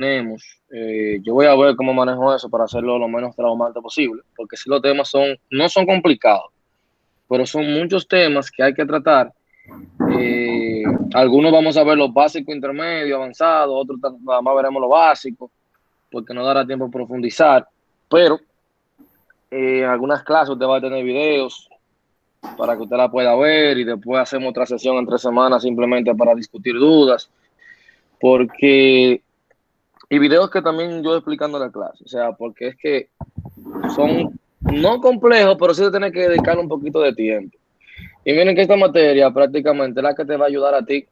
tenemos, yo voy a ver cómo manejo eso para hacerlo lo menos traumante posible, porque si los temas no son complicados, pero son muchos temas que hay que tratar. Algunos vamos a ver los básicos, intermedios, avanzados, otros nada más veremos lo básico, porque no dará tiempo a profundizar, pero en algunas clases usted va a tener videos para que usted la pueda ver y después hacemos otra sesión en 3 semanas simplemente para discutir dudas, porque, y videos que también yo explicando la clase, o sea, porque es que son no complejos, pero sí se tiene que dedicarle un poquito de tiempo. Y miren que esta materia prácticamente es la que te va a ayudar a ti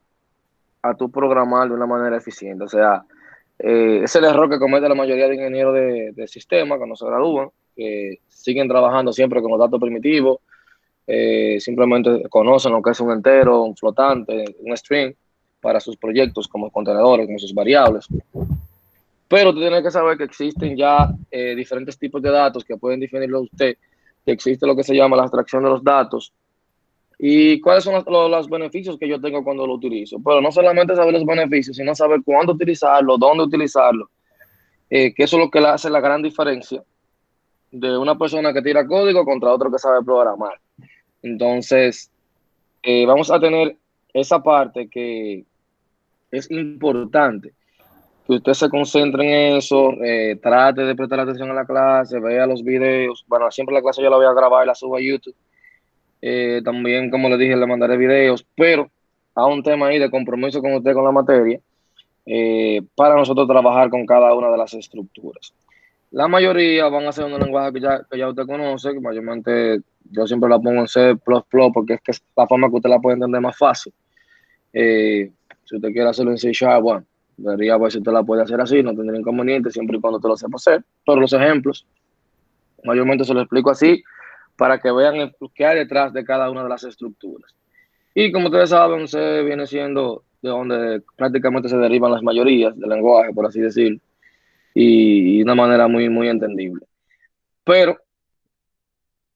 a tu programar de una manera eficiente. O sea, es el error que comete la mayoría de ingenieros de sistemas cuando se gradúan, que siguen trabajando siempre con los datos primitivos, simplemente conocen lo que es un entero, un flotante, un string para sus proyectos como contenedores, como sus variables. Pero tú tienes que saber que existen ya diferentes tipos de datos que pueden definirlo usted, que existe lo que se llama la abstracción de los datos, y cuáles son los beneficios que yo tengo cuando lo utilizo. Pero no solamente saber los beneficios, sino saber cuándo utilizarlo, dónde utilizarlo, que eso es lo que le hace la gran diferencia de una persona que tira código contra otro que sabe programar. Entonces, vamos a tener esa parte que es importante, que usted se concentre en eso, trate de prestar atención a la clase, vea los videos. Bueno, siempre la clase yo la voy a grabar y la subo a YouTube. También, como le dije, le mandaré videos, pero a un tema ahí de compromiso con usted con la materia, para nosotros trabajar con cada una de las estructuras. La mayoría van a ser un lenguaje que ya usted conoce, que mayormente yo siempre la pongo en C++, porque es que es la forma que usted la puede entender más fácil. Si usted quiere hacerlo en C Sharp, bueno, debería ver si usted la puede hacer así, no tendría inconveniente siempre y cuando usted lo sepa hacer. Pero los ejemplos, mayormente se los explico así para que vean qué hay detrás de cada una de las estructuras. Y como ustedes saben, C viene siendo de donde prácticamente se derivan las mayorías del lenguaje, por así decirlo, y de una manera muy, muy entendible. Pero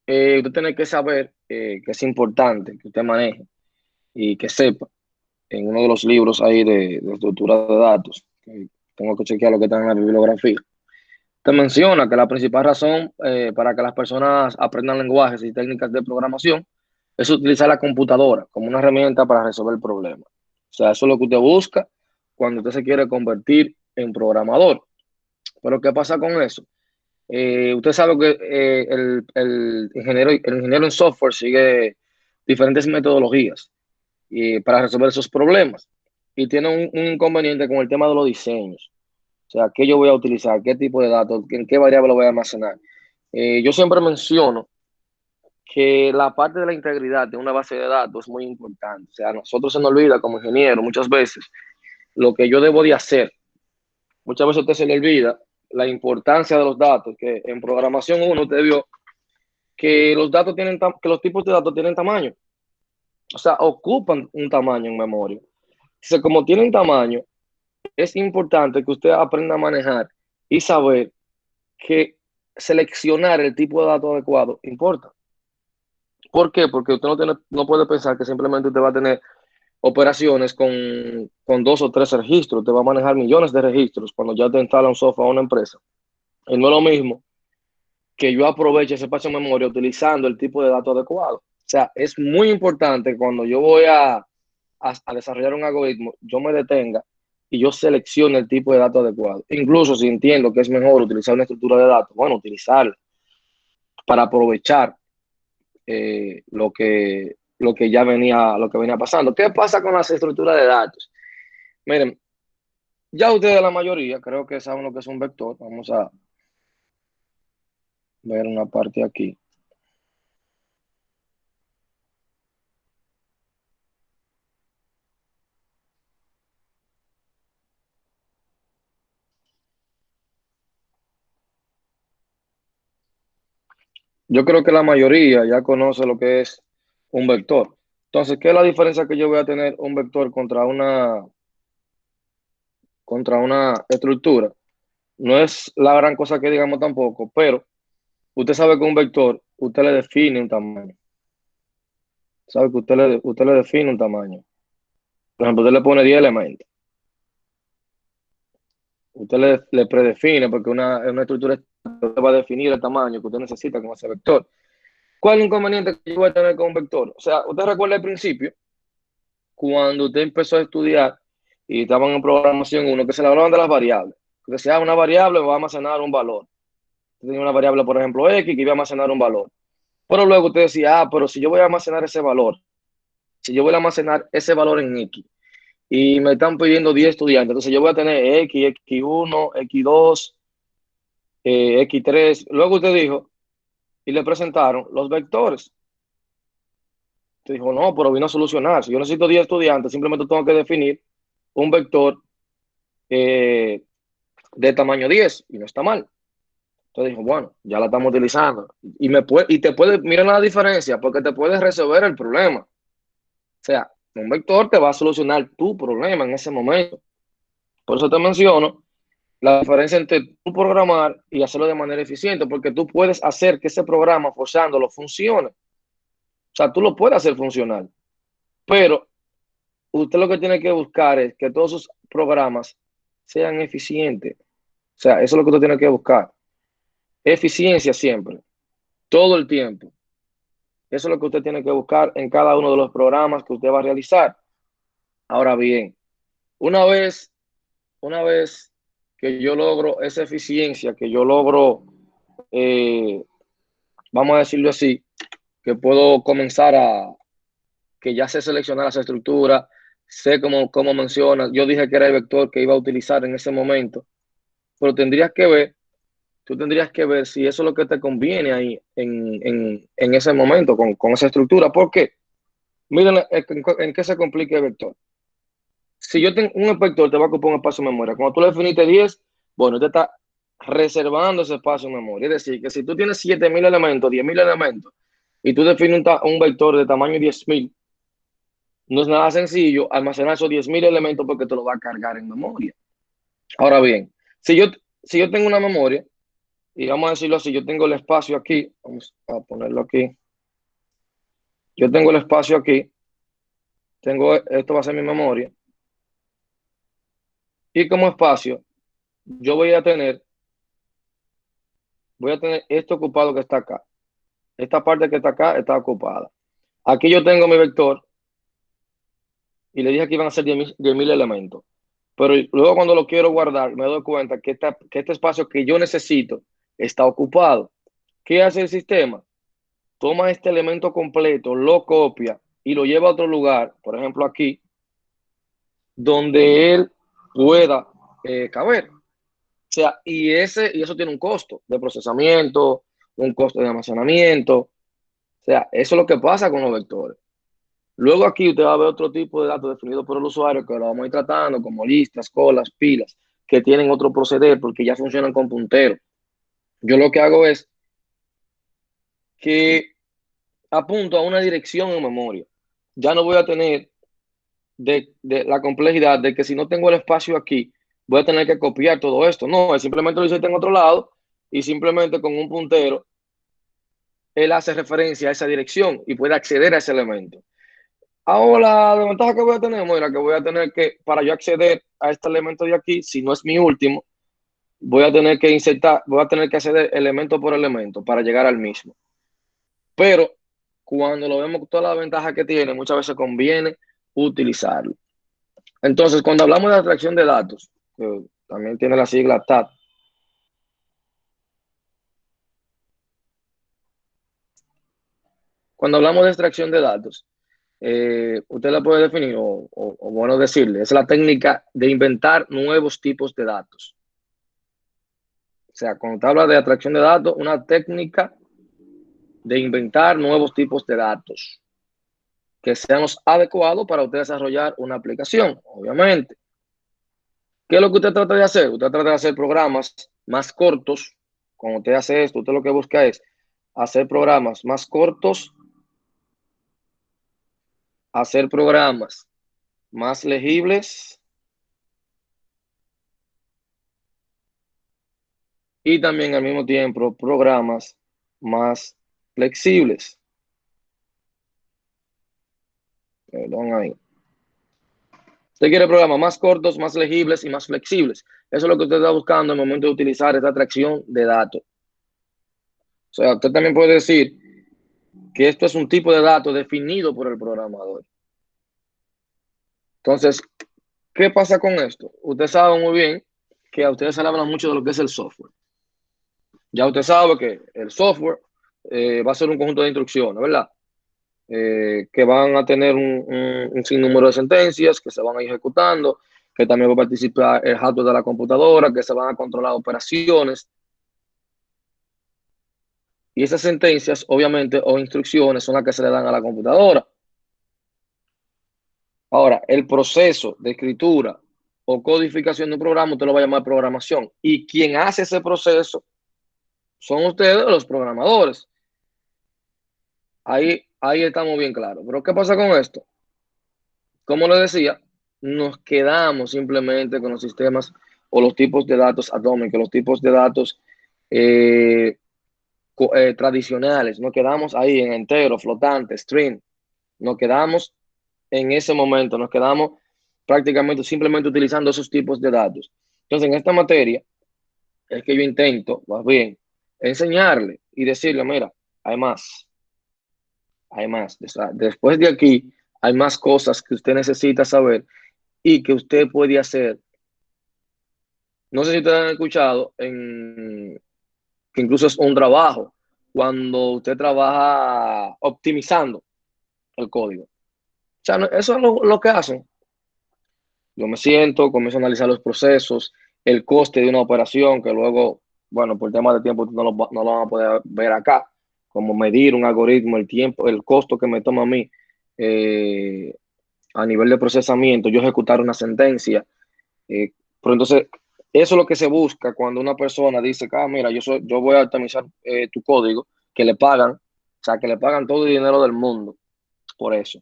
usted tiene que saber que es importante que usted maneje y que sepa en uno de los libros ahí de estructura de datos, que tengo que chequear lo que está en la bibliografía. Te menciona que la principal razón para que las personas aprendan lenguajes y técnicas de programación es utilizar la computadora como una herramienta para resolver problemas. O sea, eso es lo que usted busca cuando usted se quiere convertir en programador. Pero ¿qué pasa con eso? Usted sabe que el ingeniero en software sigue diferentes metodologías para resolver esos problemas y tiene un inconveniente con el tema de los diseños. O sea, ¿qué yo voy a utilizar? ¿Qué tipo de datos? ¿En qué variable lo voy a almacenar? Yo siempre menciono que la parte de la integridad de una base de datos es muy importante. O sea, a nosotros se nos olvida como ingeniero muchas veces lo que yo debo de hacer. Muchas veces a usted se le olvida la importancia de los datos, que en programación uno te vio que los datos que los tipos de datos tienen tamaño. O sea, ocupan un tamaño en memoria. Entonces, como tienen tamaño, es importante que usted aprenda a manejar y saber que seleccionar el tipo de datos adecuado importa. ¿Por qué? Porque usted no puede pensar que simplemente usted va a tener operaciones con 2 o 3 registros. Usted va a manejar millones de registros cuando ya te instala un software a una empresa. Y no es lo mismo que yo aproveche ese espacio de memoria utilizando el tipo de datos adecuado. O sea, es muy importante cuando yo voy a desarrollar un algoritmo, yo me detenga y yo seleccione el tipo de datos adecuado. Incluso si entiendo que es mejor utilizar una estructura de datos, bueno, utilizarla para aprovechar lo que venía pasando. ¿Qué pasa con las estructuras de datos? Miren, ya ustedes la mayoría creo que saben lo que es un vector. Vamos a ver una parte aquí. Yo creo que la mayoría ya conoce lo que es un vector. Entonces, ¿qué es la diferencia que yo voy a tener un vector contra una estructura? No es la gran cosa que digamos tampoco, pero usted sabe que un vector, usted le define un tamaño. Sabe que usted le define un tamaño. Por ejemplo, usted le pone 10 elementos. Usted le predefine, porque una estructura va a definir el tamaño que usted necesita con ese vector. ¿Cuál es el inconveniente que yo voy a tener con un vector? O sea, usted recuerda al principio, cuando usted empezó a estudiar y estaban en programación uno, que se le hablaban de las variables. Que decía, una variable va a almacenar un valor. Usted tenía una variable, por ejemplo, X, que iba a almacenar un valor. Pero luego usted decía, pero si yo voy a almacenar ese valor, si yo voy a almacenar ese valor en X, y me están pidiendo 10 estudiantes, entonces yo voy a tener X, X1, X2, X3. Luego usted dijo, y le presentaron los vectores. Usted dijo, no, pero vino a solucionar. Si yo necesito 10 estudiantes, simplemente tengo que definir un vector eh, de tamaño 10 y no está mal. Entonces dijo, bueno, ya la estamos utilizando. Y te puede, mira la diferencia, porque te puedes resolver el problema. O sea, un vector te va a solucionar tu problema en ese momento. Por eso te menciono la diferencia entre tú programar y hacerlo de manera eficiente, porque tú puedes hacer que ese programa, forzándolo, funcione. O sea, tú lo puedes hacer funcionar, pero usted lo que tiene que buscar es que todos sus programas sean eficientes. O sea, eso es lo que usted tiene que buscar. Eficiencia siempre, todo el tiempo. Eso es lo que usted tiene que buscar en cada uno de los programas que usted va a realizar. Ahora bien, una vez, una vez que yo logro esa eficiencia, que yo logro, eh, vamos a decirlo así, que puedo comenzar que ya sé seleccionar las estructuras, sé cómo menciona, yo dije que era el vector que iba a utilizar en ese momento, pero tú tendrías que ver si eso es lo que te conviene ahí en ese momento con esa estructura. ¿Por qué? Miren en qué se complica el vector. Si yo tengo un vector, te va a ocupar un espacio de memoria. Cuando tú le definiste 10, bueno, te está reservando ese espacio de memoria. Es decir, que si tú tienes 7.000 elementos, 10.000 elementos, y tú defines un vector de tamaño 10.000, no es nada sencillo almacenar esos 10.000 elementos porque te lo va a cargar en memoria. Ahora bien, si yo tengo una memoria, y vamos a decirlo así, yo tengo el espacio aquí, vamos a ponerlo aquí, yo tengo el espacio aquí, esto va a ser mi memoria, y como espacio, yo voy a tener esto ocupado que está acá. Esta parte que está acá está ocupada. Aquí yo tengo mi vector, y le dije que iban a ser 10.000 elementos. Pero luego cuando lo quiero guardar, me doy cuenta que este espacio que yo necesito está ocupado. ¿Qué hace el sistema? Toma este elemento completo, lo copia y lo lleva a otro lugar, por ejemplo aquí, donde él pueda caber. O sea, y eso tiene un costo de procesamiento, un costo de almacenamiento. O sea, eso es lo que pasa con los vectores. Luego aquí usted va a ver otro tipo de datos definidos por el usuario que lo vamos a ir tratando, como listas, colas, pilas, que tienen otro proceder porque ya funcionan con puntero. Yo lo que hago es que apunto a una dirección en memoria. Ya no voy a tener de la complejidad de que si no tengo el espacio aquí, voy a tener que copiar todo esto. No, él simplemente lo hice en otro lado y simplemente con un puntero, él hace referencia a esa dirección y puede acceder a ese elemento. Ahora, la ventaja que voy a tener, mira, que voy a tener que, para yo acceder a este elemento de aquí, si no es mi último, voy a tener que insertar, voy a tener que acceder elemento por elemento para llegar al mismo. Pero cuando lo vemos toda la ventaja que tiene, muchas veces conviene utilizarlo. Entonces, cuando hablamos de atracción de datos, que también tiene la sigla TAT, cuando hablamos de extracción de datos, usted la puede definir o bueno decirle, es la técnica de inventar nuevos tipos de datos. O sea, cuando te habla de atracción de datos, una técnica de inventar nuevos tipos de datos que sean los adecuados para usted desarrollar una aplicación, obviamente. ¿Qué es lo que usted trata de hacer? Usted trata de hacer programas más cortos. Cuando usted hace esto, usted lo que busca es hacer programas más cortos, hacer programas más legibles y también al mismo tiempo programas más flexibles. Perdón ahí. Usted quiere programas más cortos, más legibles y más flexibles. Eso es lo que usted está buscando en el momento de utilizar esta atracción de datos. O sea, usted también puede decir que esto es un tipo de dato definido por el programador. Entonces, ¿qué pasa con esto? Usted sabe muy bien que a ustedes se le habla mucho de lo que es el software. Ya usted sabe que el software va a ser un conjunto de instrucciones, ¿verdad? Que van a tener un sinnúmero de sentencias que se van a ir ejecutando, que también va a participar el hardware de la computadora, que se van a controlar operaciones. Y esas sentencias, obviamente, o instrucciones son las que se le dan a la computadora. Ahora, el proceso de escritura o codificación de un programa, usted lo va a llamar programación. Y quien hace ese proceso son ustedes, los programadores. Ahí estamos bien claros. Pero ¿qué pasa con esto? Como les decía, nos quedamos simplemente con los sistemas o los tipos de datos atómicos, los tipos de datos eh, tradicionales. Nos quedamos ahí en entero, flotante, string. Nos quedamos en ese momento, nos quedamos prácticamente simplemente utilizando esos tipos de datos. Entonces, en esta materia es que yo intento, más bien, enseñarle y decirle, mira, hay más, hay más. O sea, después de aquí, hay más cosas que usted necesita saber y que usted puede hacer. No sé si ustedes han escuchado que incluso es un trabajo cuando usted trabaja optimizando el código. O sea, eso es lo que hacen. Yo me siento, comienzo a analizar los procesos, el coste de una operación, que luego, bueno, por tema de tiempo no lo van a poder ver acá, como medir un algoritmo, el tiempo, el costo que me toma a mí eh, a nivel de procesamiento, yo ejecutar una sentencia. Pero entonces, eso es lo que se busca cuando una persona dice, mira, yo voy a optimizar tu código, que le pagan, o sea, que le pagan todo el dinero del mundo por eso.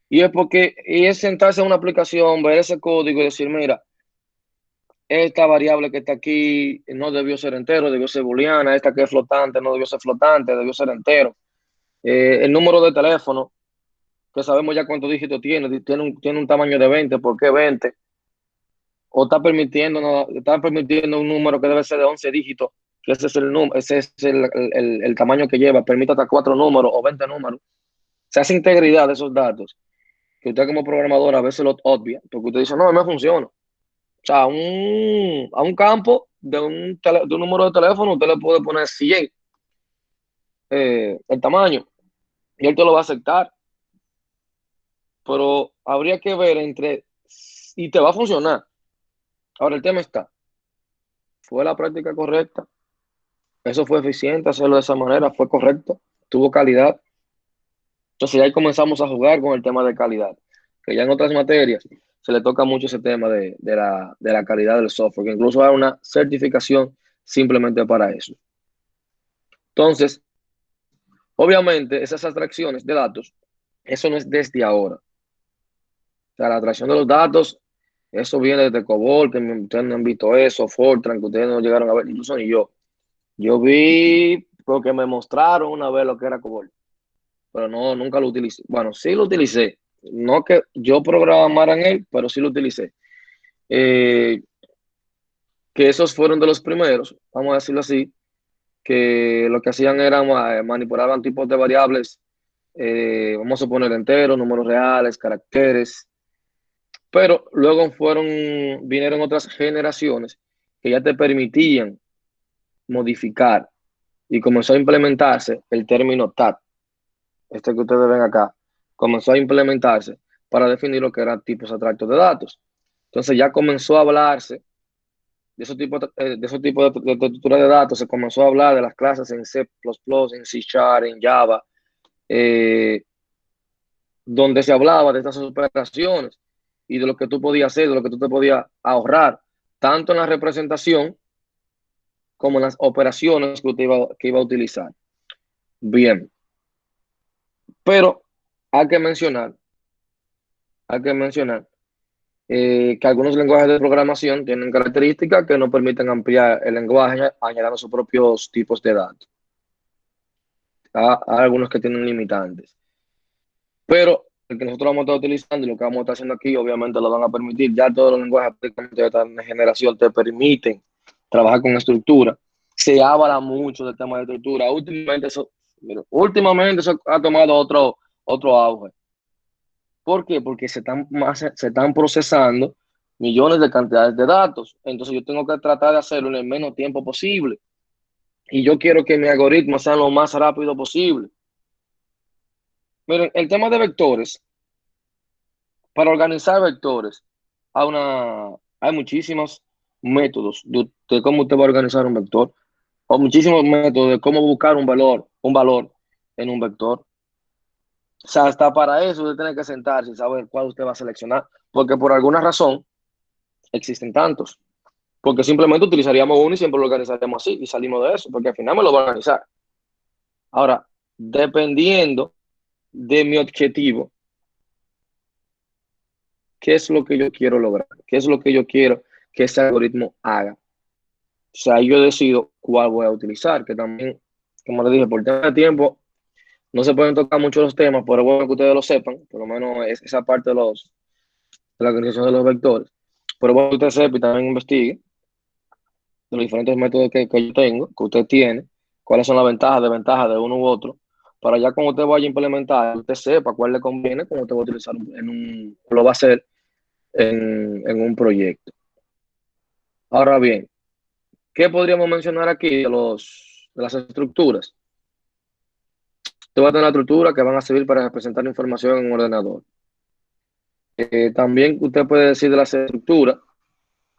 Y es sentarse en una aplicación, ver ese código y decir, mira, esta variable que está aquí no debió ser entero, debió ser booleana, esta que es flotante no debió ser flotante, debió ser entero. El número de teléfono, que sabemos ya cuántos dígitos tiene un tamaño de 20, ¿por qué 20? O está permitiendo un número que debe ser de 11 dígitos, que ese es el tamaño que lleva, permite hasta 4 números o 20 números. Se hace integridad de esos datos, que usted como programador a veces lo obvia, porque usted dice, no, no funciona. O sea, a un campo de un número de teléfono, usted le puede poner 100 el tamaño, y él te lo va a aceptar, pero habría que ver y te va a funcionar. Ahora el tema está, ¿fue la práctica correcta? ¿Eso fue eficiente hacerlo de esa manera? ¿Fue correcto? ¿Tuvo calidad? Entonces ahí comenzamos a jugar con el tema de calidad, que ya en otras materias se le toca mucho ese tema de la calidad del software, que incluso hay una certificación simplemente para eso. Entonces, obviamente, esas abstracciones de datos, eso no es desde ahora. O sea, la atracción de los datos, eso viene desde COBOL, que ustedes no han visto eso, Fortran, que ustedes no llegaron a ver, incluso ni yo. Yo vi porque me mostraron una vez lo que era COBOL, pero no, nunca lo utilicé. Bueno, sí lo utilicé. No que yo programara en él, pero sí lo utilicé. Eh, que esos fueron de los primeros, vamos a decirlo así, que lo que hacían era manipulaban tipos de variables, vamos a poner enteros, números reales, caracteres, pero luego vinieron otras generaciones que ya te permitían modificar y comenzó a implementarse el término TAT, este que ustedes ven acá, comenzó a implementarse para definir lo que eran tipos abstractos de datos. Entonces ya comenzó a hablarse de esos tipos de estructura de datos, se comenzó a hablar de las clases en C++, en C Sharp, en Java, eh, donde se hablaba de estas operaciones y de lo que tú podías hacer, de lo que tú te podías ahorrar, tanto en la representación como en las operaciones que iba a utilizar. Bien, pero hay que mencionar, hay que mencionar que algunos lenguajes de programación tienen características que no permiten ampliar el lenguaje añadiendo sus propios tipos de datos. Hay algunos que tienen limitantes. Pero que nosotros vamos a estar utilizando y lo que vamos a estar haciendo aquí, obviamente lo van a permitir. Ya todos los lenguajes prácticamente de esta generación te permiten trabajar con estructura. Se habla mucho del tema de estructura. Últimamente eso ha tomado otro auge. ¿Por qué? Porque se están procesando millones de cantidades de datos. Entonces yo tengo que tratar de hacerlo en el menos tiempo posible. Y yo quiero que mi algoritmo sea lo más rápido posible. Miren, el tema de vectores, para organizar vectores, hay muchísimos métodos de cómo usted va a organizar un vector, o muchísimos métodos de cómo buscar un valor en un vector. O sea, hasta para eso usted tiene que sentarse y saber cuál usted va a seleccionar, porque por alguna razón existen tantos. Porque simplemente utilizaríamos uno y siempre lo organizaríamos así y salimos de eso, porque al final me lo va a organizar. Ahora, dependiendo de mi objetivo, ¿qué es lo que yo quiero lograr? ¿Qué es lo que yo quiero que ese algoritmo haga? O sea, yo decido cuál voy a utilizar, que también, como les dije, por tema de tiempo, no se pueden tocar mucho los temas, pero es bueno que ustedes lo sepan, por lo menos esa parte de la organización de los vectores. Pero bueno que usted sepa y también investigue de los diferentes métodos que yo tengo, que usted tiene, cuáles son las ventajas, desventajas de uno u otro, para ya cuando usted vaya a implementar, usted sepa cuál le conviene, cómo usted va a utilizar lo va a hacer en un proyecto. Ahora bien, ¿qué podríamos mencionar aquí de las estructuras? Usted va a tener la estructura que van a servir para representar información en un ordenador. También usted puede decir de las estructuras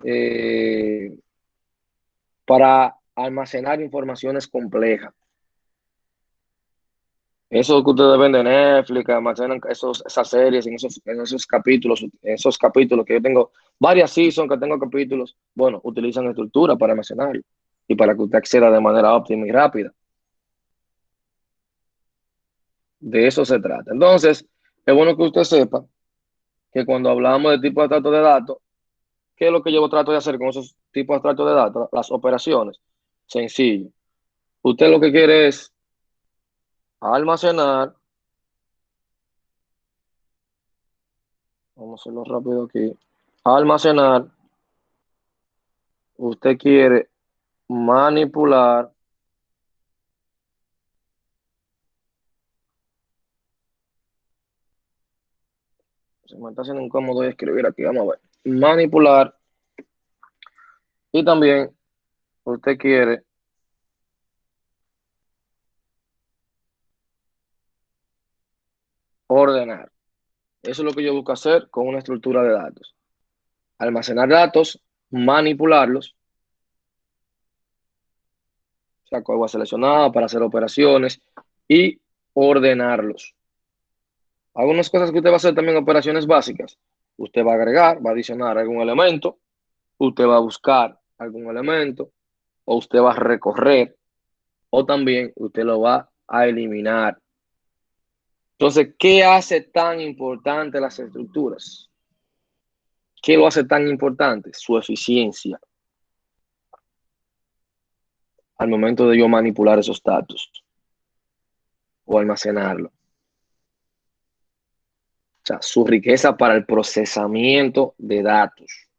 eh, para almacenar informaciones complejas. Eso que ustedes ven de Netflix, que almacenan esas series en esos capítulos que yo tengo varias seasons, que tengo capítulos, bueno, utilizan estructura para almacenarlo y para que usted acceda de manera óptima y rápida. De eso se trata. Entonces, es bueno que usted sepa que cuando hablamos de tipo de trato de datos, ¿qué es lo que yo trato de hacer con esos tipos de trato de datos? Las operaciones. Sencillo. Usted lo que quiere es almacenar, vamos a hacerlo rápido aquí, almacenar, usted quiere manipular, se me está haciendo incómodo escribir aquí, vamos a ver, manipular, y también usted quiere ordenar. Eso es lo que yo busco hacer con una estructura de datos. Almacenar datos, manipularlos, o sea, con agua seleccionada para hacer operaciones y ordenarlos. Algunas cosas que usted va a hacer también operaciones básicas. Usted va a agregar, va a adicionar algún elemento, usted va a buscar algún elemento, o usted va a recorrer, o también usted lo va a eliminar. Entonces, ¿qué hace tan importante las estructuras? ¿Qué lo hace tan importante? Su eficiencia al momento de yo manipular esos datos o almacenarlo. O sea, su riqueza para el procesamiento de datos.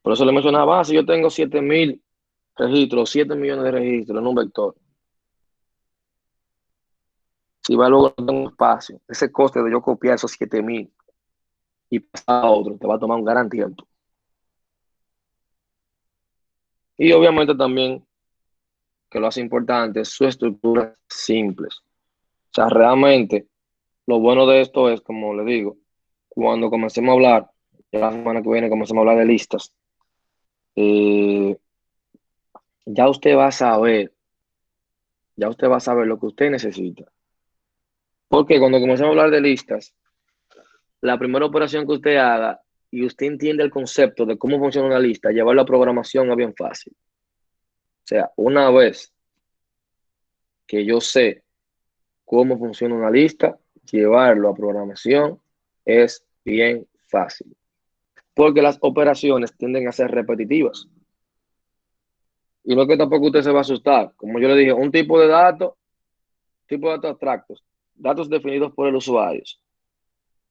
Por eso le mencionaba, si yo tengo 7,000 registros, 7 millones de registros en un vector, si va luego no tengo espacio, ese coste de yo copiar esos 7,000 y pasar a otro, te va a tomar un gran tiempo. Y obviamente también, que lo hace importante, es su estructura simples. O sea, realmente, lo bueno de esto es, como le digo, cuando comencemos a hablar, ya la semana que viene comencemos a hablar de listas, eh, ya usted va a saber, ya usted va a saber lo que usted necesita. Porque cuando comencemos a hablar de listas, la primera operación que usted haga y usted entiende el concepto de cómo funciona una lista, llevarlo a programación es bien fácil. O sea, una vez que yo sé cómo funciona una lista, llevarlo a programación es bien fácil. Porque las operaciones tienden a ser repetitivas. Y no es que tampoco usted se va a asustar. Como yo le dije, un tipo de datos abstractos. datos definidos por el usuario.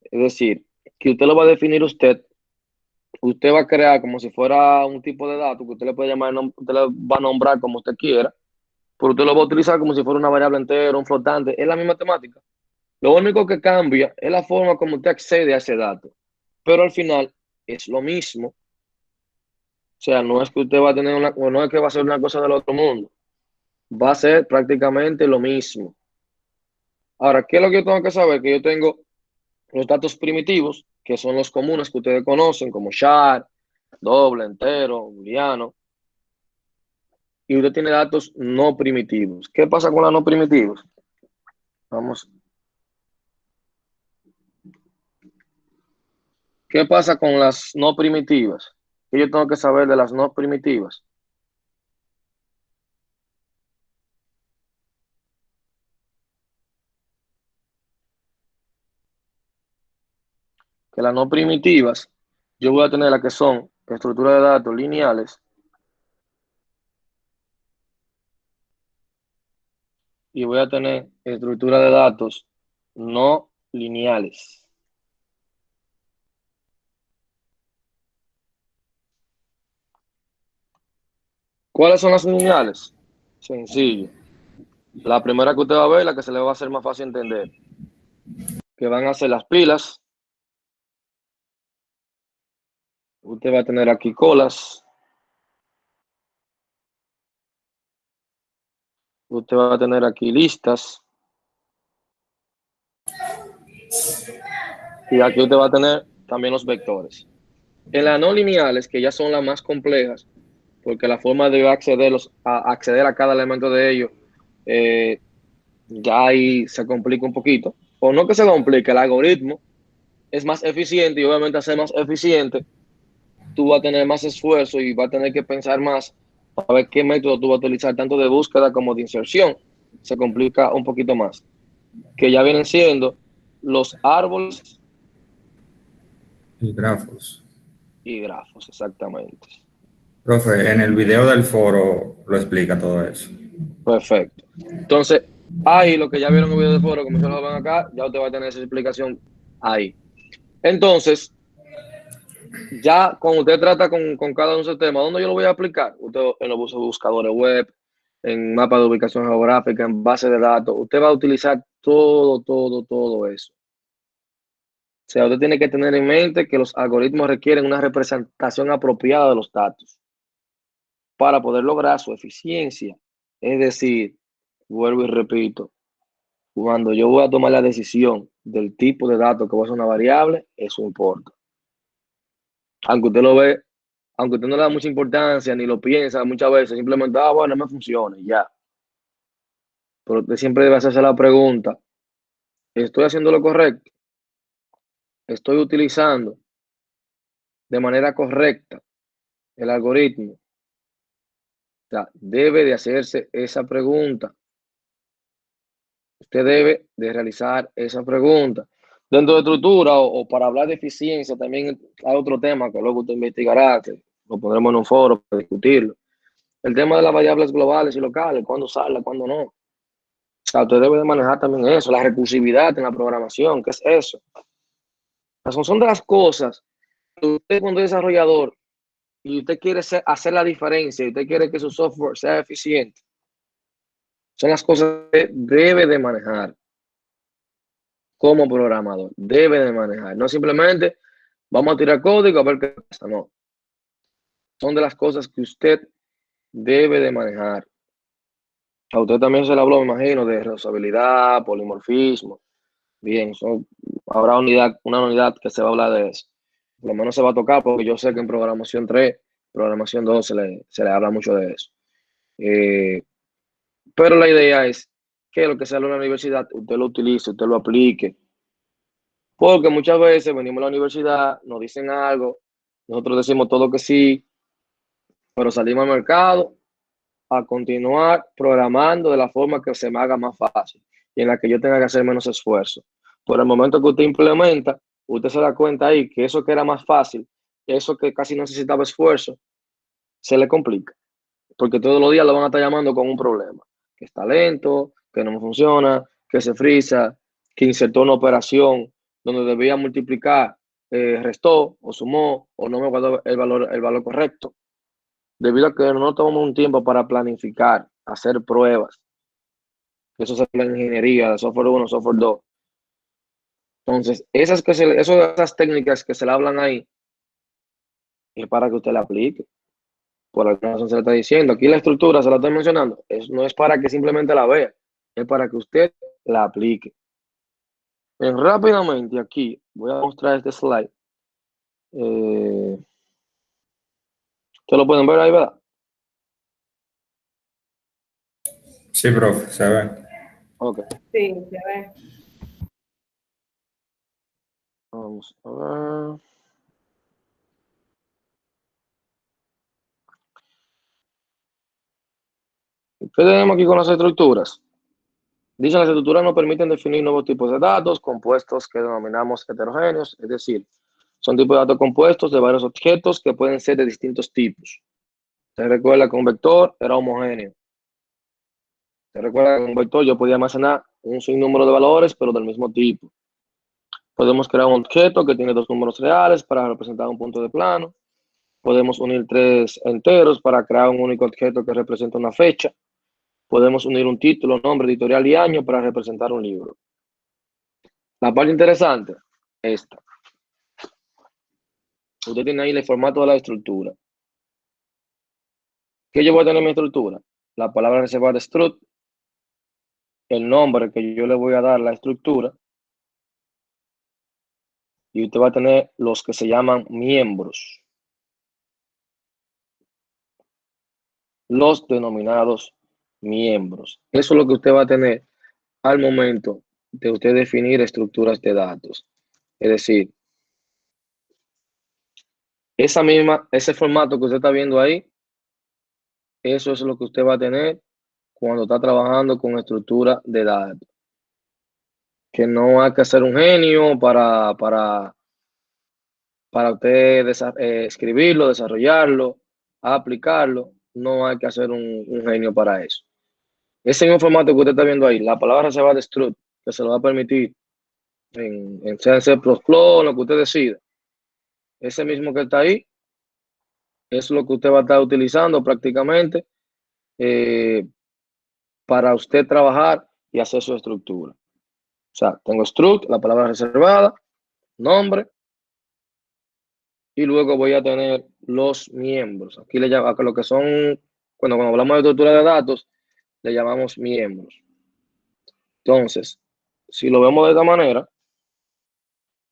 Es decir, que usted lo va a definir usted va a crear como si fuera un tipo de dato que usted le puede llamar, usted le va a nombrar como usted quiera, pero usted lo va a utilizar como si fuera una variable entera, un flotante, es la misma temática. Lo único que cambia es la forma como usted accede a ese dato, pero al final es lo mismo. O sea, no es que usted va a tener o no es que va a ser una cosa del otro mundo, va a ser prácticamente lo mismo. Ahora, ¿qué es lo que yo tengo que saber? Que yo tengo los datos primitivos, que son los comunes que ustedes conocen, como char, doble, entero, booleano, y usted tiene datos no primitivos. ¿Qué pasa con los no primitivos? Vamos. ¿Qué pasa con las no primitivas? ¿Qué yo tengo que saber de las no primitivas? Que las no primitivas, yo voy a tener las que son estructuras de datos lineales y voy a tener estructuras de datos no lineales. ¿Cuáles son las lineales? Sencillo. La primera que usted va a ver, la que se le va a hacer más fácil entender, que van a ser las pilas. Usted va a tener aquí colas. Usted va a tener aquí listas. Y aquí usted va a tener también los vectores. En las no lineales, que ya son las más complejas, porque la forma de acceder a cada elemento de ellos, ya ahí se complica un poquito. O no que se complique, el algoritmo es más eficiente y obviamente al ser más eficiente, tú vas a tener más esfuerzo y vas a tener que pensar más para ver qué método tú vas a utilizar, tanto de búsqueda como de inserción. Se complica un poquito más. Que ya vienen siendo los árboles Y grafos. y grafos, exactamente. Profe, en el video del foro lo explica todo eso. Perfecto. Entonces, ahí lo que ya vieron en el video de foro, como se lo ven acá, ya usted va a tener esa explicación ahí. Entonces, ya cuando usted trata con cada uno de esos temas, ¿dónde yo lo voy a aplicar? Usted en los buscadores web, en mapas de ubicación geográfica, en base de datos, usted va a utilizar todo eso. O sea, usted tiene que tener en mente que los algoritmos requieren una representación apropiada de los datos para poder lograr su eficiencia. Es decir, vuelvo y repito, cuando yo voy a tomar la decisión del tipo de datos que va a ser una variable, eso importa. Aunque usted lo ve, aunque usted no le da mucha importancia ni lo piensa muchas veces, simplemente, bueno, no me funciona y ya. Pero usted siempre debe hacerse la pregunta, ¿estoy haciendo lo correcto? ¿Estoy utilizando de manera correcta el algoritmo? O sea, debe de hacerse esa pregunta. Usted debe de realizar esa pregunta. Dentro de estructura o para hablar de eficiencia, también hay otro tema que luego usted investigará, que lo pondremos en un foro para discutirlo. El tema de las variables globales y locales, cuándo usarla, cuándo no. O sea, usted debe de manejar también eso, la recursividad en la programación, ¿qué es eso? O sea, son de las cosas que usted cuando es desarrollador y usted quiere hacer la diferencia y usted quiere que su software sea eficiente, son las cosas que debe de manejar como programador, debe de manejar. No simplemente vamos a tirar código a ver qué pasa, no. Son de las cosas que usted debe de manejar. A usted también se le habló, me imagino, de reusabilidad, polimorfismo. Bien, habrá una unidad que se va a hablar de eso. Por lo menos se va a tocar porque yo sé que en programación 3, programación 2 se le habla mucho de eso. Pero la idea es que lo que sale en la universidad, usted lo utilice, usted lo aplique. Porque muchas veces venimos a la universidad, nos dicen algo, nosotros decimos todo que sí, pero salimos al mercado a continuar programando de la forma que se me haga más fácil y en la que yo tenga que hacer menos esfuerzo. Por el momento que usted implementa, usted se da cuenta ahí que eso que era más fácil, eso que casi no necesitaba esfuerzo, se le complica. Porque todos los días lo van a estar llamando con un problema. Que está lento, que no funciona, que se frisa. que insertó una operación donde debía multiplicar, restó o sumó o no me guardó el valor correcto, debido a que no tomamos un tiempo para planificar, hacer pruebas. Eso es la ingeniería de software 1, software 2. Entonces, esas técnicas que se le hablan ahí es para que usted la aplique. Por alguna razón se le está diciendo. Aquí la estructura se la estoy mencionando. No es para que simplemente la vea, es para que usted la aplique. Bien, rápidamente aquí voy a mostrar este slide. Ustedes lo pueden ver ahí, ¿verdad? Sí, profe, se ve. Ok. Sí, se ve. Vamos a ver. ¿Qué tenemos aquí con las estructuras? Dicen las estructuras nos permiten definir nuevos tipos de datos compuestos que denominamos heterogéneos, es decir, son tipos de datos compuestos de varios objetos que pueden ser de distintos tipos. Se recuerda que un vector era homogéneo. Se recuerda que un vector yo podía almacenar un sinnúmero de valores, pero del mismo tipo. Podemos crear un objeto que tiene dos números reales para representar un punto de plano. Podemos unir tres enteros para crear un único objeto que representa una fecha. Podemos unir un título, nombre, editorial y año para representar un libro. La parte interesante, esta. Usted tiene ahí el formato de la estructura. ¿Qué yo voy a tener en mi estructura? La palabra reservada struct, el nombre que yo le voy a dar a la estructura, y usted va a tener los que se llaman miembros. Los denominados miembros. Eso es lo que usted va a tener al momento de usted definir estructuras de datos. Es decir, ese formato que usted está viendo ahí, eso es lo que usted va a tener cuando está trabajando con estructura de datos. Que no hay que ser un genio para usted escribirlo, desarrollarlo, aplicarlo. No hay que hacer un genio para eso. Ese mismo formato que usted está viendo ahí, la palabra se va a struct, que se lo va a permitir en C++, lo que usted decida. Ese mismo que está ahí es lo que usted va a estar utilizando prácticamente para usted trabajar y hacer su estructura. O sea, tengo struct, la palabra reservada, nombre, y luego voy a tener los miembros. Aquí le llamo a lo que son, cuando hablamos de estructura de datos, le llamamos miembros. Entonces, si lo vemos de esta manera,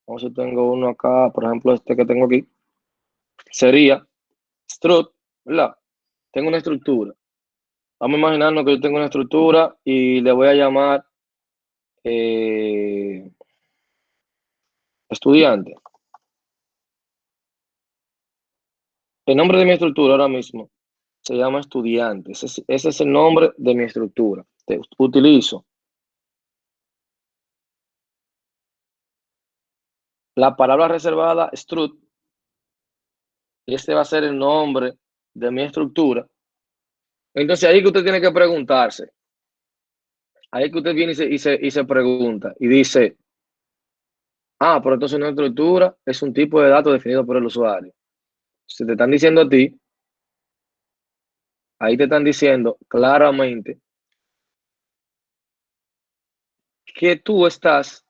vamos a ver si tengo uno acá, por ejemplo, este que tengo aquí, sería struct, ¿verdad? Tengo una estructura. Vamos a imaginarnos que yo tengo una estructura y le voy a llamar estudiante. El nombre de mi estructura ahora mismo se llama estudiante. Ese es el nombre de mi estructura. Utilizo la palabra reservada struct. Este va a ser el nombre de mi estructura. Entonces ahí que usted tiene que preguntarse. Ahí que usted viene y se pregunta y dice, pero entonces una estructura es un tipo de datos definido por el usuario. Si te están diciendo a ti, ahí te están diciendo claramente que tú estás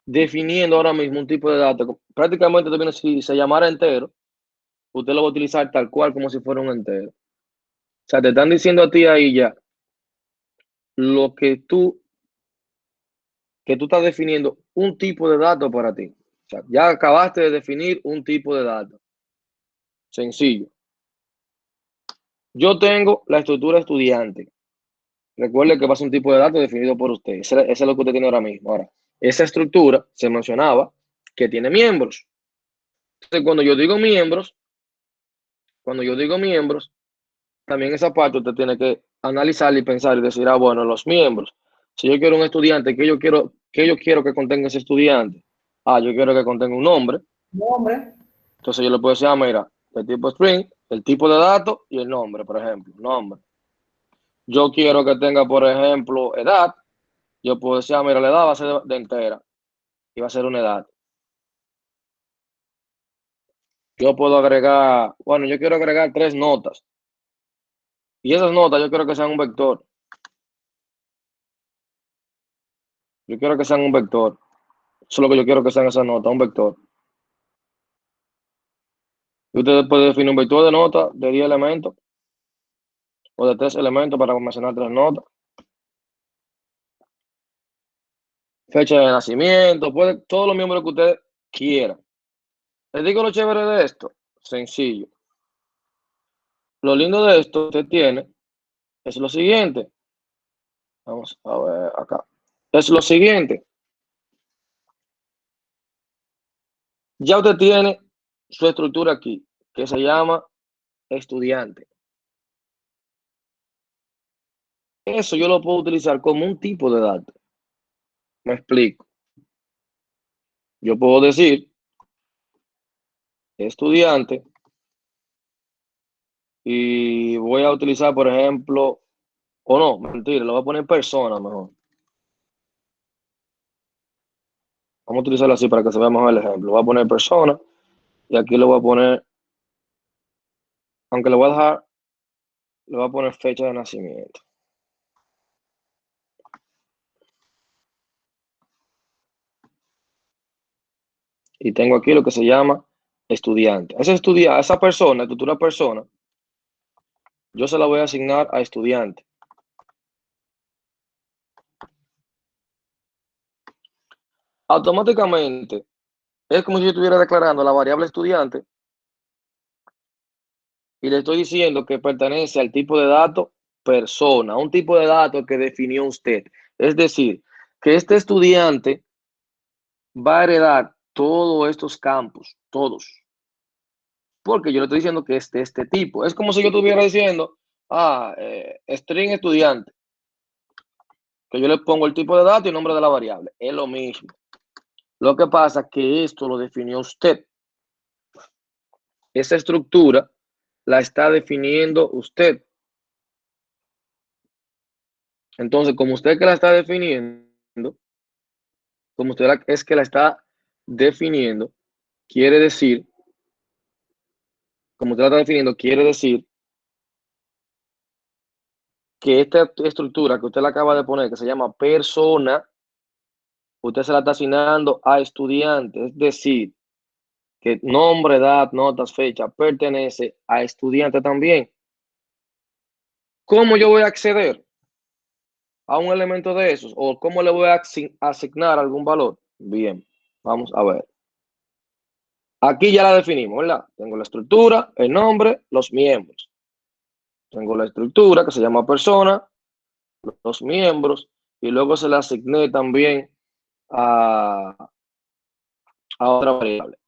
definiendo ahora mismo un tipo de datos. Prácticamente también si se llamara entero, usted lo va a utilizar tal cual como si fuera un entero. O sea, te están diciendo a ti ahí ya lo que tú estás definiendo un tipo de dato para ti. O sea, ya acabaste de definir un tipo de dato. Sencillo. Yo tengo la estructura estudiante. Recuerde que va a ser un tipo de datos definido por usted. Ese es lo que usted tiene ahora mismo. Ahora, esa estructura se mencionaba que tiene miembros. Entonces, cuando yo digo miembros, también esa parte usted tiene que analizar y pensar y decir, bueno, los miembros. Si yo quiero un estudiante, ¿qué yo quiero que contenga ese estudiante? Yo quiero que contenga un nombre. Nombre. Entonces yo le puedo decir, mira, el tipo string, el tipo de datos y el nombre, por ejemplo, nombre. Yo quiero que tenga, por ejemplo, edad. yo puedo decir, mira, la edad va a ser de entera y va a ser una edad. Yo puedo agregar, bueno, yo quiero agregar 3 notas. Y esas notas yo quiero que sean un vector. Yo quiero que sean un vector. Eso es lo que yo quiero que sean esas notas, un vector. Y usted puede definir un vector de notas de 10 elementos o de 3 elementos para almacenar 3 notas. Fecha de nacimiento, puede, todos los miembros que usted quiera. Les digo lo chévere de esto, sencillo. Lo lindo de esto que usted tiene es lo siguiente. Vamos a ver acá. Es lo siguiente. Ya usted tiene su estructura aquí, que se llama estudiante. Eso yo lo puedo utilizar como un tipo de dato. Me explico. Yo puedo decir estudiante y voy a utilizar, por ejemplo, o no, mentira, lo voy a poner persona mejor. Vamos a utilizarlo así para que se vea mejor el ejemplo. Voy a poner persona y aquí le voy a poner, aunque le voy a dejar, le voy a poner fecha de nacimiento. Y tengo aquí lo que se llama estudiante. Esa persona, estructura persona, yo se la voy a asignar a estudiante. Automáticamente, es como si yo estuviera declarando la variable estudiante y le estoy diciendo que pertenece al tipo de dato persona, un tipo de dato que definió usted. Es decir, que este estudiante va a heredar todos estos campos, todos. Porque yo le estoy diciendo que es de este tipo. Es como si yo estuviera diciendo, string estudiante, que yo le pongo el tipo de dato y el nombre de la variable. Es lo mismo. Lo que pasa es que esto lo definió usted. Esa estructura la está definiendo usted. Entonces, como usted que la está definiendo, como usted es que la está definiendo, quiere decir, como usted la está definiendo, quiere decir que esta estructura que usted le acaba de poner, que se llama persona, usted se la está asignando a estudiante, es decir, que nombre, edad, notas, fecha, pertenece a estudiante también. ¿Cómo yo voy a acceder a un elemento de esos? ¿O cómo le voy a asignar algún valor? Bien, vamos a ver. Aquí ya la definimos, ¿verdad? Tengo la estructura, el nombre, los miembros. Tengo la estructura que se llama persona, los miembros, y luego se le asigné también a otra variable.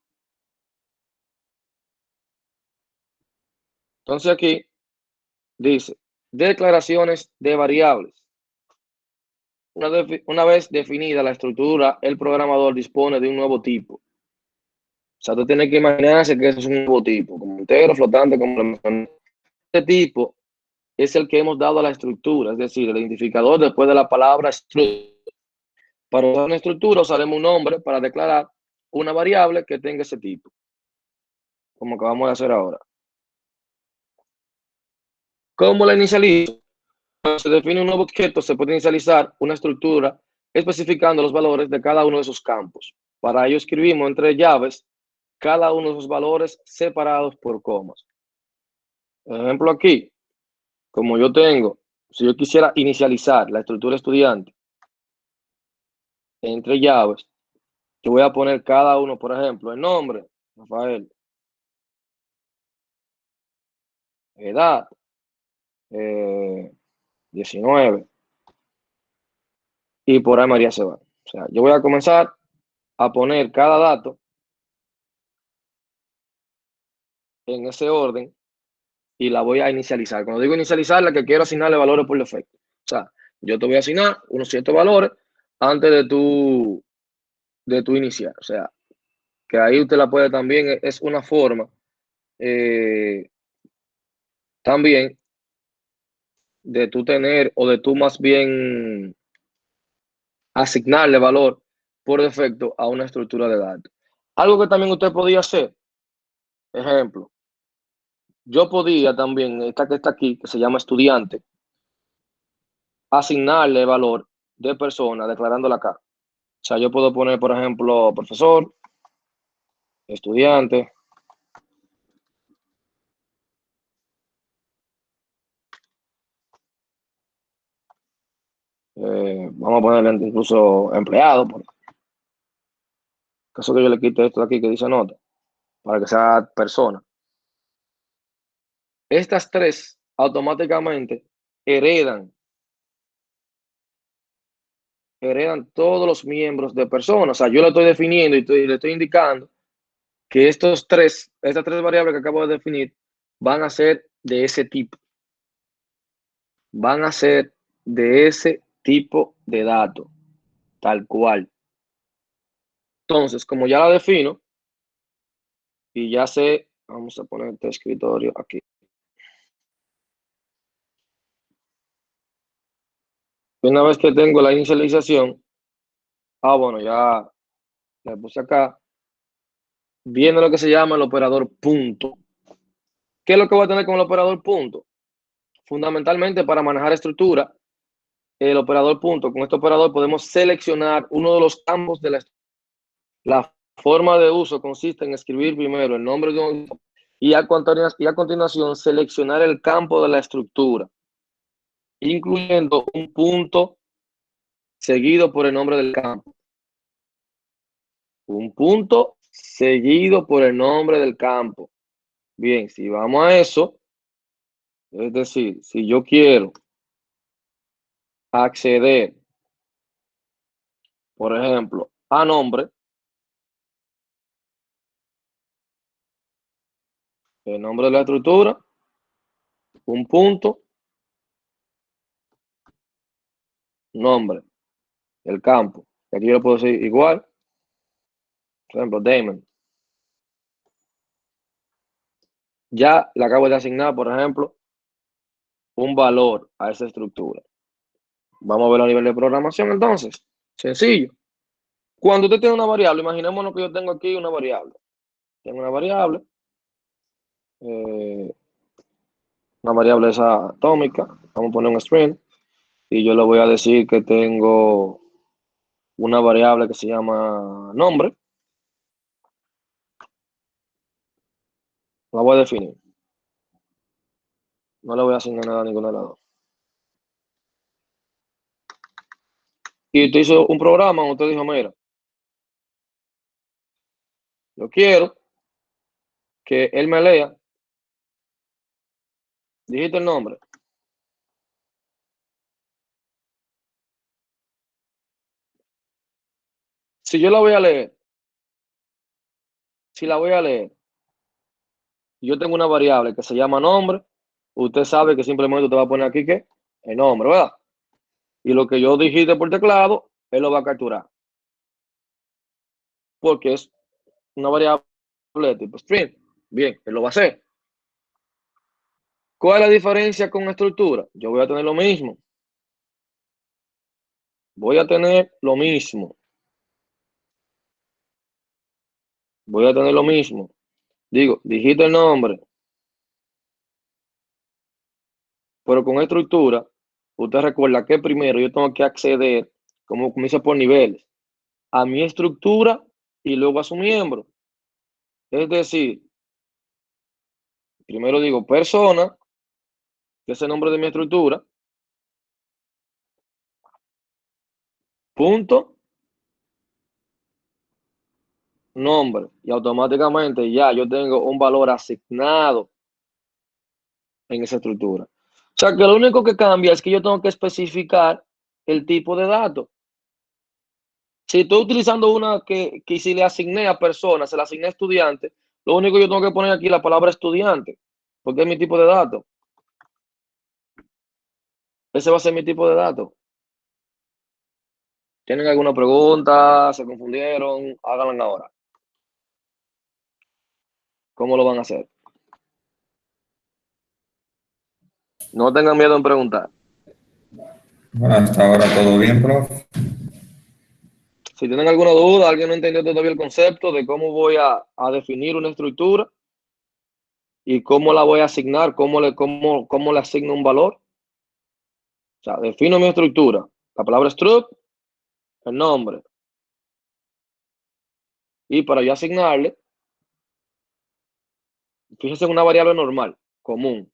Entonces aquí dice, declaraciones de variables. Una vez definida la estructura, el programador dispone de un nuevo tipo. O sea, tú tienes que imaginarse que eso es un nuevo tipo, como entero, flotante, como este tipo es el que hemos dado a la estructura, es decir, el identificador después de la palabra struct. Para usar una estructura usaremos un nombre para declarar una variable que tenga ese tipo, como acabamos de hacer ahora. ¿Cómo la inicializo? Cuando se define un nuevo objeto, se puede inicializar una estructura especificando los valores de cada uno de esos campos. Para ello escribimos entre llaves cada uno de esos valores separados por comas. Por ejemplo, aquí, como yo tengo, si yo quisiera inicializar la estructura estudiante entre llaves, yo voy a poner cada uno, por ejemplo, el nombre, Rafael, edad, 19, y por ahí María se va. O sea, yo voy a comenzar a poner cada dato en ese orden y la voy a inicializar. Cuando digo inicializar, la que quiero asignarle valores por defecto. O sea, yo te voy a asignar unos ciertos valores antes de tu iniciar. O sea, que ahí usted la puede también, es una forma también de tú tener o de tú más bien asignarle valor por defecto a una estructura de datos. Algo que también usted podía hacer, ejemplo, yo podía también, esta que está aquí, que se llama estudiante, asignarle valor de persona declarándola acá. O sea, yo puedo poner, por ejemplo, profesor, estudiante, vamos a ponerle incluso empleado, por caso que yo le quite esto de aquí que dice nota, para que sea persona. Estas tres automáticamente heredan todos los miembros de personas. O sea, yo lo estoy definiendo y le estoy indicando que estas tres variables que acabo de definir van a ser de ese tipo. Van a ser de ese tipo de datos, tal cual. Entonces, como ya la defino y ya sé, vamos a poner este escritorio aquí. Una vez que tengo la inicialización, bueno, ya le puse acá, viene lo que se llama el operador punto. ¿Qué es lo que voy a tener con el operador punto? Fundamentalmente para manejar estructura, el operador punto. Con este operador podemos seleccionar uno de los campos de la forma de uso consiste en escribir primero el nombre de un y a continuación seleccionar el campo de la estructura, incluyendo un punto seguido por el nombre del campo. Un punto seguido por el nombre del campo. Bien, si vamos a eso, es decir, si yo quiero acceder, por ejemplo, a nombre, el nombre de la estructura, un punto, nombre, el campo. Aquí yo lo puedo decir igual, por ejemplo, Damon. Ya le acabo de asignar, por ejemplo, un valor a esa estructura. Vamos a ver a nivel de programación entonces. Sencillo. Cuando usted tiene una variable, imaginémonos que yo tengo aquí una variable. Tengo una variable esa atómica. Vamos a poner un string. Y yo le voy a decir que tengo una variable que se llama nombre. La voy a definir. No le voy a asignar nada a ninguna de las dos. Y usted hizo un programa, usted dijo, mira, yo quiero que él me lea. Dijiste el nombre. Si yo la voy a leer, si la voy a leer, yo tengo una variable que se llama nombre, usted sabe que simplemente usted va a poner aquí que el nombre, ¿verdad? Y lo que yo digite por teclado, él lo va a capturar. Porque es una variable de tipo string. Bien, él lo va a hacer. ¿Cuál es la diferencia con estructura? Yo voy a tener lo mismo. Voy a tener lo mismo. Voy a tener lo mismo. Digo, digite el nombre. Pero con estructura, usted recuerda que primero yo tengo que acceder, como dice, por niveles, a mi estructura y luego a su miembro. Es decir, primero digo persona, que es el nombre de mi estructura, punto, nombre. Y automáticamente ya yo tengo un valor asignado en esa estructura. O sea que lo único que cambia es que yo tengo que especificar el tipo de datos. Si estoy utilizando una que si le asigné a personas, se la asigné a estudiante, lo único que yo tengo que poner aquí es la palabra estudiante, porque es mi tipo de dato. Ese va a ser mi tipo de dato. ¿Tienen alguna pregunta? ¿Se confundieron? Háganlo ahora. ¿Cómo lo van a hacer? No tengan miedo en preguntar. Bueno, hasta ahora todo bien, prof. Si tienen alguna duda, alguien no entendió todavía el concepto de cómo voy a definir una estructura y cómo la voy a asignar, cómo le asigno un valor. O sea, defino mi estructura. La palabra struct, el nombre. Y para yo asignarle, fíjense en una variable normal, común.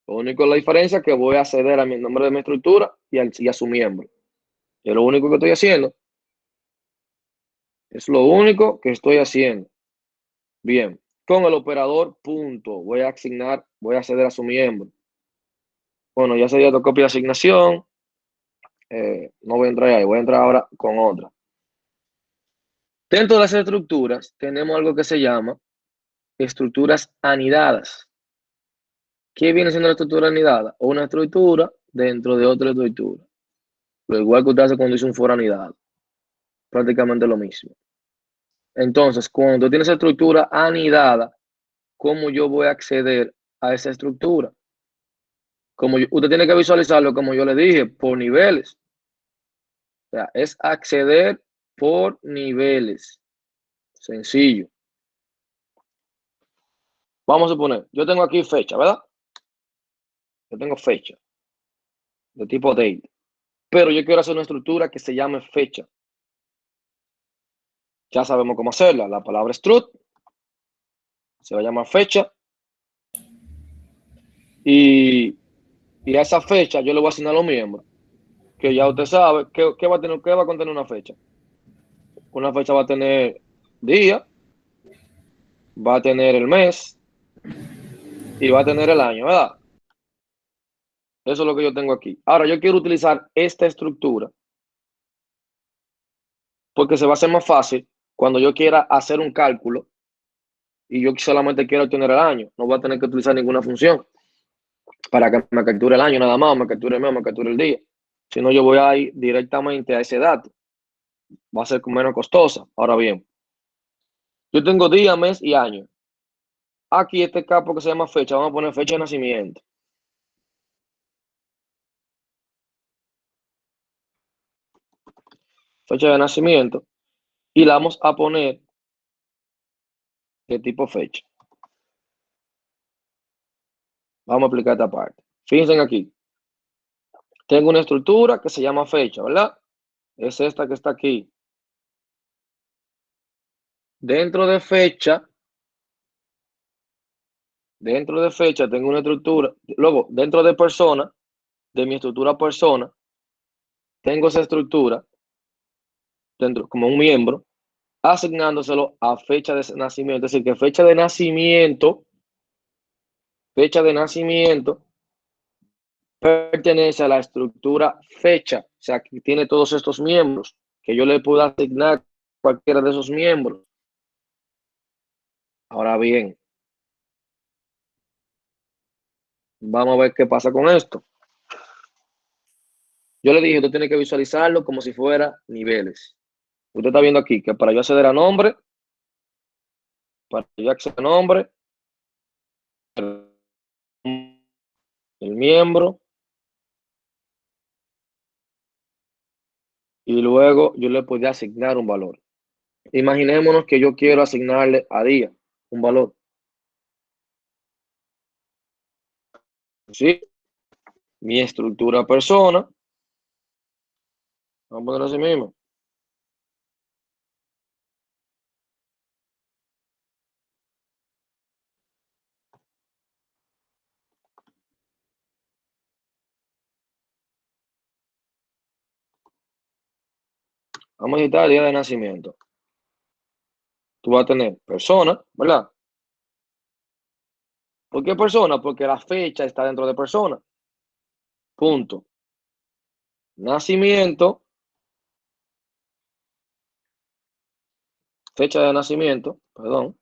Lo único la diferencia es que voy a acceder a mi nombre de mi estructura y a su miembro. Es lo único que estoy haciendo. Es lo único que estoy haciendo. Bien. Con el operador punto, voy a acceder a su miembro. Bueno, ya sería copia de asignación. No voy a entrar ahí, voy a entrar ahora con otra. Dentro de las estructuras tenemos algo que se llama estructuras anidadas. ¿Qué viene siendo la estructura anidada? Una estructura dentro de otra estructura. Lo igual que usted hace cuando dice un foro anidado. Prácticamente lo mismo. Entonces, cuando tienes estructura anidada, ¿cómo yo voy a acceder a esa estructura? Usted tiene que visualizarlo como yo le dije, por niveles. O sea, es acceder por niveles. Sencillo. Vamos a suponer, yo tengo aquí fecha, ¿verdad? Yo tengo fecha de tipo date, pero yo quiero hacer una estructura que se llame fecha. Ya sabemos cómo hacerla. La palabra struct se va a llamar fecha y a esa fecha yo le voy a asignar los miembros, que ya usted sabe qué va a contener una fecha. Una fecha va a tener día, va a tener el mes y va a tener el año, ¿verdad? Eso es lo que yo tengo aquí. Ahora yo quiero utilizar esta estructura porque se va a hacer más fácil cuando yo quiera hacer un cálculo y yo solamente quiero obtener el año. No voy a tener que utilizar ninguna función para que me capture el año nada más, me capture el mes, me capture el día. Si no, yo voy a ir directamente a ese dato. Va a ser menos costosa. Ahora bien, yo tengo día, mes y año. Aquí este campo que se llama fecha, vamos a poner fecha de nacimiento. Fecha de nacimiento. Y la vamos a poner de tipo fecha. Vamos a aplicar esta parte. Fíjense aquí. Tengo una estructura que se llama fecha, ¿verdad? Es esta que está aquí. Dentro de fecha tengo una estructura. Luego, dentro de persona, de mi estructura persona, tengo esa estructura dentro como un miembro, asignándoselo a fecha de nacimiento. Es decir, que fecha de nacimiento pertenece a la estructura fecha. O sea, que tiene todos estos miembros que yo le puedo asignar cualquiera de esos miembros. Ahora bien, vamos a ver qué pasa con esto. Yo le dije, usted tiene que visualizarlo como si fuera niveles. Usted está viendo aquí que para yo acceder a nombre, el miembro, y luego yo le podía asignar un valor. Imaginémonos que yo quiero asignarle a día un valor. ¿Sí? Mi estructura persona. Vamos a poner así mismo. Vamos a editar el día de nacimiento. Tú vas a tener persona, ¿verdad? ¿Por qué persona? Porque la fecha está dentro de persona. Punto. Nacimiento. Fecha de nacimiento, perdón.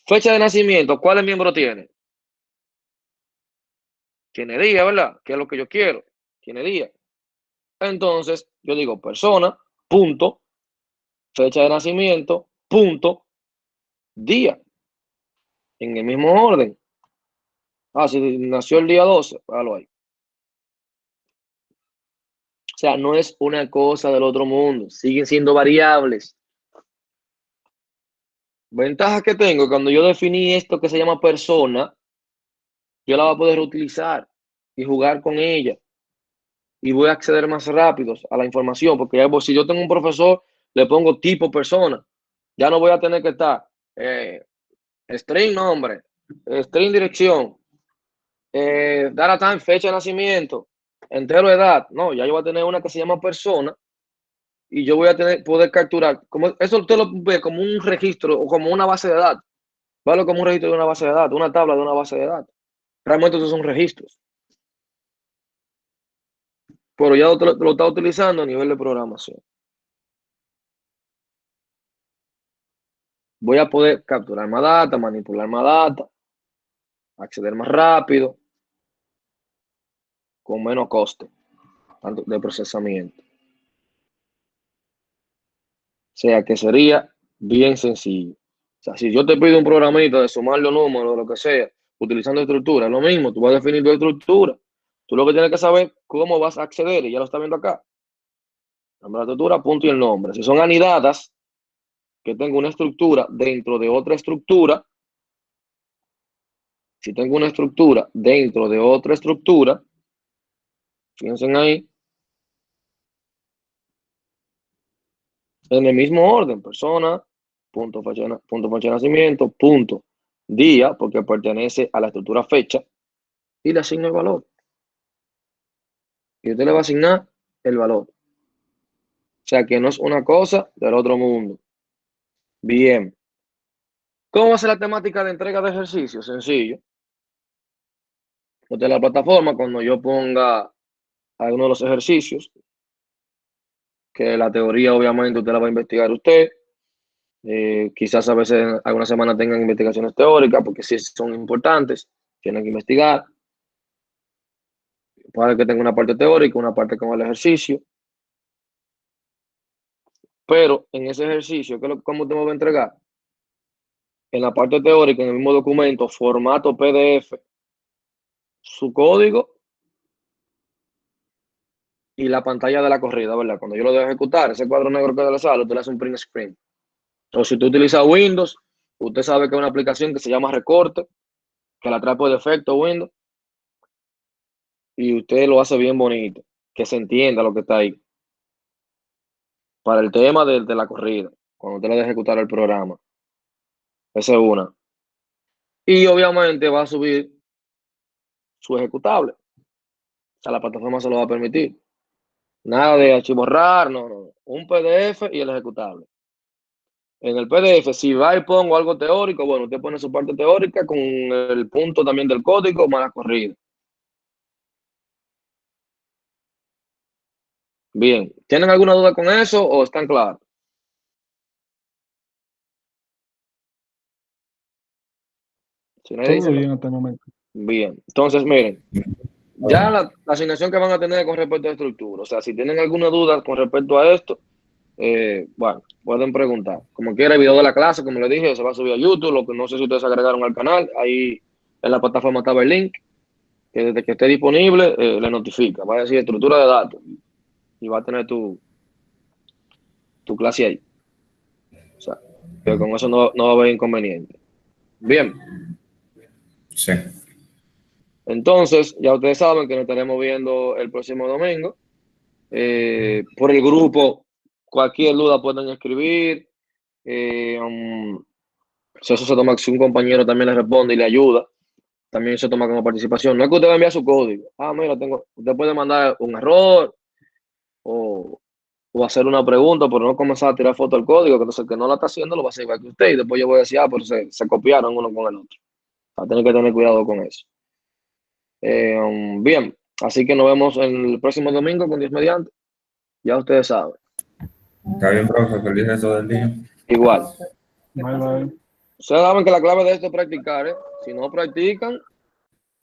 Fecha de nacimiento, ¿cuáles miembros tiene? Tiene día, ¿verdad? Que es lo que yo quiero. Tiene día. Entonces, yo digo persona, punto, fecha de nacimiento, punto, día. En el mismo orden. Ah, si nació el día 12, hágalo ahí. O sea, no es una cosa del otro mundo, siguen siendo variables. Ventaja que tengo, cuando yo definí esto que se llama persona, yo la voy a poder utilizar y jugar con ella. Y voy a acceder más rápido a la información, porque ya, pues, si yo tengo un profesor, le pongo tipo persona. Ya no voy a tener que estar string nombre, string dirección, data time, fecha de nacimiento, entero edad. No, ya yo voy a tener una que se llama persona y yo voy a poder capturar. Como, eso usted lo ve como un registro o como una base de datos. Vale, como un registro de una base de datos, una tabla de una base de datos. Realmente esos son registros. Pero ya lo está utilizando a nivel de programación. Voy a poder capturar más data, manipular más data, acceder más rápido, con menos coste tanto de procesamiento. O sea que sería bien sencillo. O sea, si yo te pido un programita de sumar los números, lo que sea, utilizando estructura, lo mismo, tú vas a definir tu estructura. Tú lo que tienes que saber cómo vas a acceder, y ya lo está viendo acá. Nombre de la estructura, punto y el nombre. Si son anidadas, que tengo una estructura dentro de otra estructura, si tengo una estructura dentro de otra estructura, fíjense ahí, en el mismo orden, persona, punto fecha de nacimiento, punto día, porque pertenece a la estructura fecha, y le asigno el valor. Y usted le va a asignar el valor. O sea que no es una cosa del otro mundo. Bien. ¿Cómo va a ser la temática de entrega de ejercicios? Sencillo. Usted en la plataforma, cuando yo ponga alguno de los ejercicios, que la teoría obviamente usted la va a investigar usted, quizás a veces algunas semanas tengan investigaciones teóricas, porque sí son importantes, tienen que investigar. Puede que tenga una parte teórica, una parte con el ejercicio. Pero en ese ejercicio, ¿cómo usted me va a entregar? En la parte teórica, en el mismo documento, formato PDF, su código y la pantalla de la corrida, ¿verdad? Cuando yo lo dejo ejecutar, ese cuadro negro que le sale, usted le hace un print screen. O si usted utiliza Windows, usted sabe que es una aplicación que se llama Recorte, que la trae por defecto Windows, y usted lo hace bien bonito, que se entienda lo que está ahí. Para el tema de la corrida, cuando usted le deja ejecutar el programa. Esa es una. Y obviamente va a subir su ejecutable. O sea, la plataforma se lo va a permitir. Nada de archivo RAR, no. Un PDF y el ejecutable. En el PDF, si va y pongo algo teórico, bueno, usted pone su parte teórica con el punto también del código más la corrida. Bien, ¿tienen alguna duda con eso o están claros? Si no Todo dicen, bien hasta el momento. bien. Entonces, miren, ya la asignación que van a tener con respecto a estructura, o sea, si tienen alguna duda con respecto a esto, bueno, pueden preguntar. Como quiera, el video de la clase, como les dije, se va a subir a YouTube. Lo que no sé si ustedes agregaron al canal, ahí en la plataforma estaba el link, que desde que esté disponible le notifica. Va a decir estructura de datos y va a tener tu clase ahí. O sea, que con eso no va a haber inconveniente. Bien. Sí. Entonces, ya ustedes saben que nos estaremos viendo el próximo domingo. Por el grupo, cualquier duda pueden escribir. Si eso se toma, si un compañero también le responde y le ayuda, también se toma como participación. No es que usted va a enviar su código. Mira, usted puede mandar un error o hacer una pregunta, pero no comenzar a tirar foto al código, que entonces el que no la está haciendo lo va a hacer igual que usted. Y después yo voy a decir, pero se copiaron uno con el otro. Va a tener que tener cuidado con eso. Bien, así que nos vemos el próximo domingo con Dios mediante. Ya ustedes saben. Está bien, profe, feliz resto del día. Igual. Bye, bye. Ustedes saben que la clave de esto es practicar, ¿eh? Si no practican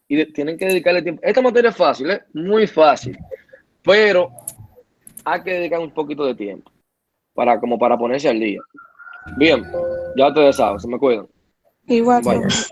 y tienen que dedicarle tiempo. Esta materia es fácil, ¿eh? Muy fácil. Pero hay que dedicar un poquito de tiempo como para ponerse al día. Bien, ya ustedes saben, se me cuidan. Igual, Bye. profe.